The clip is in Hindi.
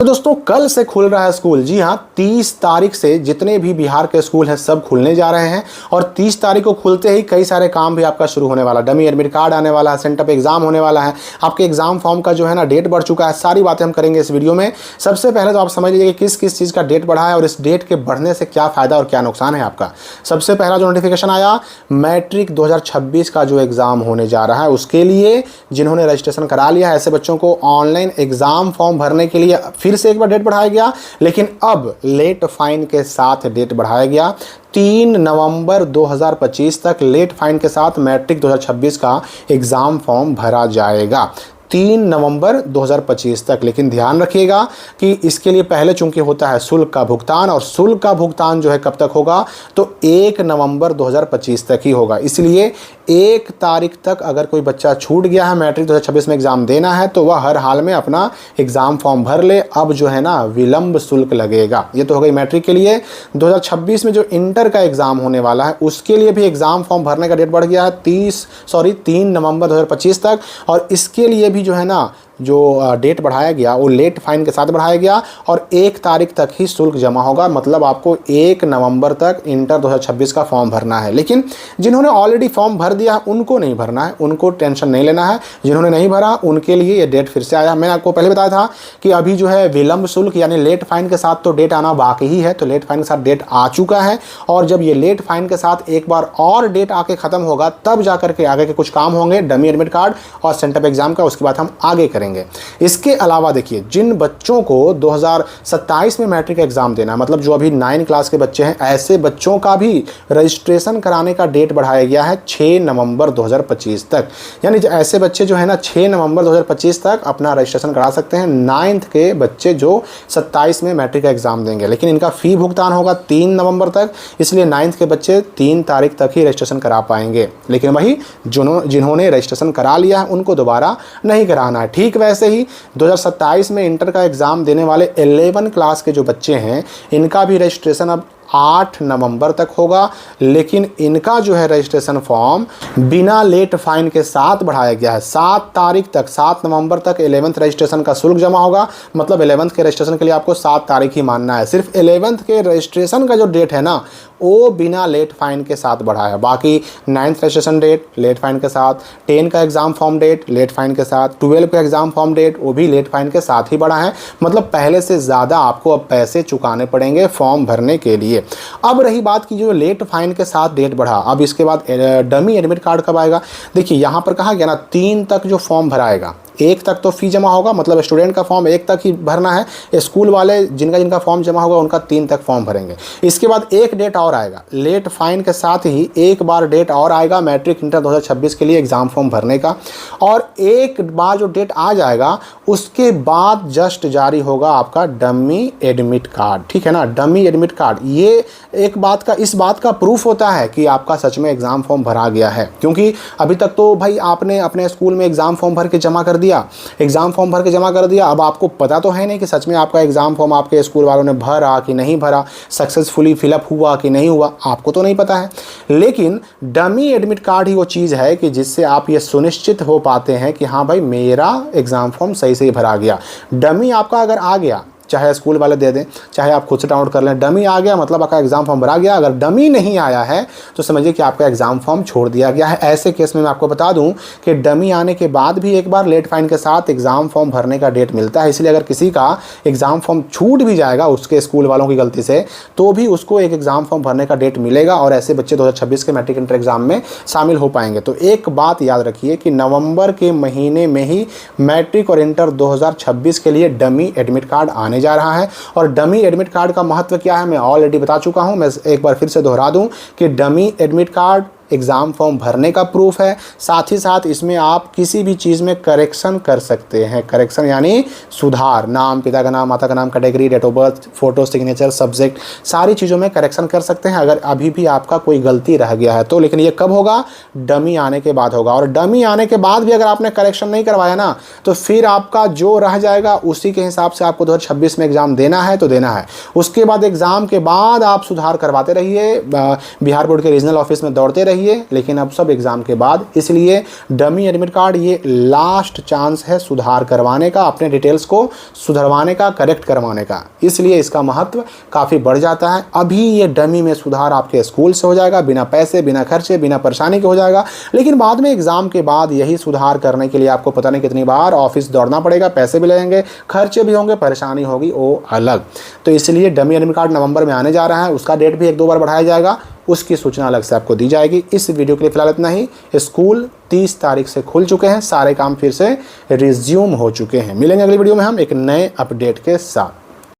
तो दोस्तों कल से खुल रहा है स्कूल। जी हाँ, 30 तारीख से जितने भी बिहार के स्कूल हैं सब खुलने जा रहे हैं और 30 तारीख को खुलते ही कई सारे काम भी आपका शुरू होने वाला है। डमी एडमिट कार्ड आने वाला है, सेंटअप एग्जाम होने वाला है, आपके एग्जाम फॉर्म का जो है ना डेट बढ़ चुका है। सारी बातें हम करेंगे इस वीडियो में। सबसे पहले तो आप समझ लीजिए कि किस किस चीज़ का डेट बढ़ा है और इस डेट के बढ़ने से क्या फ़ायदा और क्या नुकसान है आपका। सबसे पहला जो नोटिफिकेशन आया, मैट्रिक 2026 का जो एग्ज़ाम होने जा रहा है उसके लिए जिन्होंने रजिस्ट्रेशन करा लिया है ऐसे बच्चों को ऑनलाइन एग्जाम फॉर्म भरने के लिए फिर से एक बार डेट बढ़ाया गया, लेकिन अब लेट फाइन के साथ डेट बढ़ाया गया। 3 नवंबर 2025 तक लेट फाइन के साथ मैट्रिक 2026 का एग्जाम फॉर्म भरा जाएगा। 3 नवंबर 2025 तक। लेकिन ध्यान रखिएगा कि इसके लिए पहले चूंकि होता है शुल्क का भुगतान, और शुल्क का भुगतान जो है कब तक होगा तो 1 नवंबर 2025 तक ही होगा। इसलिए 1 तारीख तक अगर कोई बच्चा छूट गया है मैट्रिक 2026 में एग्ज़ाम देना है तो वह हर हाल में अपना एग्ज़ाम फॉर्म भर ले। अब जो है ना विलंब शुल्क लगेगा। ये तो हो गई मैट्रिक के लिए। 2026 में जो इंटर का एग्ज़ाम होने वाला है उसके लिए भी एग्ज़ाम फॉर्म भरने का डेट बढ़ गया है 3 नवंबर 2025 तक। और इसके लिए भी जो है ना जो डेट बढ़ाया गया वो लेट फाइन के साथ बढ़ाया गया और 1 तारीख तक ही शुल्क जमा होगा। मतलब आपको 1 नवंबर तक इंटर 2026 का फॉर्म भरना है। लेकिन जिन्होंने ऑलरेडी फॉर्म भर दिया है उनको नहीं भरना है, उनको टेंशन नहीं लेना है। जिन्होंने नहीं भरा उनके लिए ये डेट फिर से आया। मैंने आपको पहले बताया था कि अभी जो है विलंब शुल्क यानी लेट फाइन के साथ तो डेट आना बाकी ही है, तो लेट फाइन के साथ डेट आ चुका है। और जब ये लेट फाइन के साथ एक बार और डेट आके ख़त्म होगा तब जाकर के आगे के कुछ काम होंगे डमी एडमिट कार्ड और सेंटअप एग्जाम का, उसके बाद हम आगे करेंगे। इसके अलावा देखिए जिन बच्चों को 2027 में मैट्रिक एग्जाम देना है, मतलब जो अभी 9 क्लास के बच्चे हैं, ऐसे बच्चों का भी रजिस्ट्रेशन कराने का डेट बढ़ाया गया है 6 नवंबर 2025 तक। यानी ऐसे बच्चे जो है ना 6 नवंबर 2025 तक अपना रजिस्ट्रेशन करा सकते हैं। 9th के बच्चे जो 27 में मैट्रिक का एग्जाम देंगे, लेकिन इनका फ़ी भुगतान होगा 3 नवंबर तक, इसलिए 9th के बच्चे 3 तारीख तक ही रजिस्ट्रेशन करा पाएंगे। लेकिन वही जिन्होंने रजिस्ट्रेशन करा लिया है उनको दोबारा नहीं कराना है। ठीक वैसे ही 2027 में इंटर का एग्ज़ाम देने वाले 11 क्लास के जो बच्चे हैं इनका भी रजिस्ट्रेशन अब 8 नवंबर तक होगा। लेकिन इनका जो है रजिस्ट्रेशन फॉर्म बिना लेट फाइन के साथ बढ़ाया गया है। 7 तारीख तक, 7 नवंबर तक 11th रजिस्ट्रेशन का शुल्क जमा होगा। मतलब 11th के रजिस्ट्रेशन के लिए आपको 7 तारीख ही मानना है। सिर्फ 11th के रजिस्ट्रेशन का जो डेट है ना वो बिना लेट फाइन के साथ बढ़ा है। बाकी 9th registration date late fine के साथ, 10 का exam form date late fine के साथ, 12 का एग्ज़ाम फॉर्म डेट वो भी लेट फाइन के साथ ही बढ़ा है। मतलब पहले से ज़्यादा आपको अब पैसे चुकाने पड़ेंगे फॉर्म भरने के लिए। अब रही बात की जो लेट फाइन के साथ डेट बढ़ा, अब इसके बाद डमी एडमिट कार्ड कब आएगा। देखिए यहाँ पर कहा गया ना 3 तक जो फॉर्म भराएगा, 1 तक तो फ़ी जमा होगा, मतलब स्टूडेंट का फॉर्म 1 तक ही भरना है। स्कूल वाले जिनका फॉर्म जमा होगा उनका 3 तक फॉर्म भरेंगे। इसके बाद एक डेट और आएगा लेट फाइन के साथ ही, एक बार डेट और आएगा मैट्रिक इंटर 2026 के लिए एग्ज़ाम फॉर्म भरने का। और एक बार जो डेट आ जाएगा उसके बाद जस्ट जारी होगा आपका डमी एडमिट कार्ड। ठीक है ना, डमी एडमिट कार्ड ये एक बात का, इस बात का प्रूफ होता है कि आपका सच में एग्ज़ाम फॉर्म भरा गया है। क्योंकि अभी तक तो भाई आपने अपने स्कूल में एग्ज़ाम फॉर्म भर के जमा कर दिया, अब आपको पता तो है नहीं कि सच में आपका एग्ज़ाम फॉर्म आपके स्कूल वालों ने भरा कि नहीं भरा, सक्सेसफुली फिलअप हुआ कि नहीं हुआ, आपको तो नहीं पता है। लेकिन डमी एडमिट कार्ड ही वो चीज़ है कि जिससे आप ये सुनिश्चित हो पाते हैं कि हाँ भाई मेरा एग्ज़ाम फॉर्म सही से ही भरा गया। डमी आपका अगर आ गया, चाहे स्कूल वाले दे दें चाहे आप खुद से डाउनलोड कर लें, डमी आ गया मतलब आपका एग्ज़ाम फॉर्म भरा गया। अगर डमी नहीं आया है तो समझिए कि आपका एग्ज़ाम फॉर्म छोड़ दिया गया है। ऐसे केस में मैं आपको बता दूं कि डमी आने के बाद भी एक बार लेट फाइन के साथ एग्ज़ाम फॉर्म भरने का डेट मिलता है। इसलिए अगर किसी का एग्ज़ाम फॉर्म छूट भी जाएगा उसके स्कूल वालों की गलती से, तो भी उसको एक एग्ज़ाम फॉर्म भरने का डेट मिलेगा और ऐसे बच्चे 2026 के मैट्रिक इंटर एग्ज़ाम में शामिल हो पाएंगे। तो एक बात याद रखिए कि नवंबर के महीने में ही मैट्रिक और इंटर 2026 के लिए डमी एडमिट कार्ड आने जा रहा है। और डमी एडमिट कार्ड का महत्व क्या है मैं ऑलरेडी बता चुका हूं। मैं एक बार फिर से दोहरा दूं कि dummy admit card exam form भरने का प्रूफ है। साथ ही साथ इसमें आप किसी भी चीज़ में करेक्शन कर सकते हैं। करेक्शन यानी सुधार, नाम, पिता का नाम, माता का नाम, category, date of birth, photo, signature, subject, सारी चीज़ों में करेक्शन कर सकते हैं अगर अभी भी आपका कोई गलती रह गया है तो। लेकिन ये कब होगा, डमी आने के बाद होगा। और डमी आने के बाद भी अगर आपने करेक्शन नहीं करवाया ना तो फिर आपका जो रह जाएगा उसी के हिसाब से आपको 2026 में एग्ज़ाम देना है तो देना है। उसके बाद एग्ज़ाम के बाद आप सुधार करवाते रहिए, बिहार बोर्ड के रीजनल ऑफिस में दौड़ते रहिए, चाहिए, लेकिन अब सब एग्ज़ाम के बाद, इसलिए डमी एडमिट कार्ड ये लास्ट चांस है सुधार करवाने का, अपने डिटेल्स को सुधरवाने का, करेक्ट करवाने का। इसलिए इसका महत्व काफ़ी बढ़ जाता है। अभी ये डमी में सुधार आपके स्कूल से हो जाएगा, बिना पैसे, बिना खर्चे, बिना परेशानी के हो जाएगा, लेकिन बाद में एग्ज़ाम के बाद यही सुधार करने के लिए आपको पता नहीं कितनी बार ऑफिस दौड़ना पड़ेगा, पैसे भी लगेंगे, खर्चे भी होंगे, परेशानी होगी वो अलग। तो इसलिए डमी एडमिट कार्ड नवंबर में आने जा रहा है, उसका डेट भी 1-2 बार बढ़ाया जाएगा, उसकी सूचना अलग से आपको दी जाएगी। इस वीडियो के लिए फिलहाल इतना ही। स्कूल 30 तारीख से खुल चुके हैं, सारे काम फिर से रिज्यूम हो चुके हैं। मिलेंगे अगली वीडियो में हम एक नए अपडेट के साथ।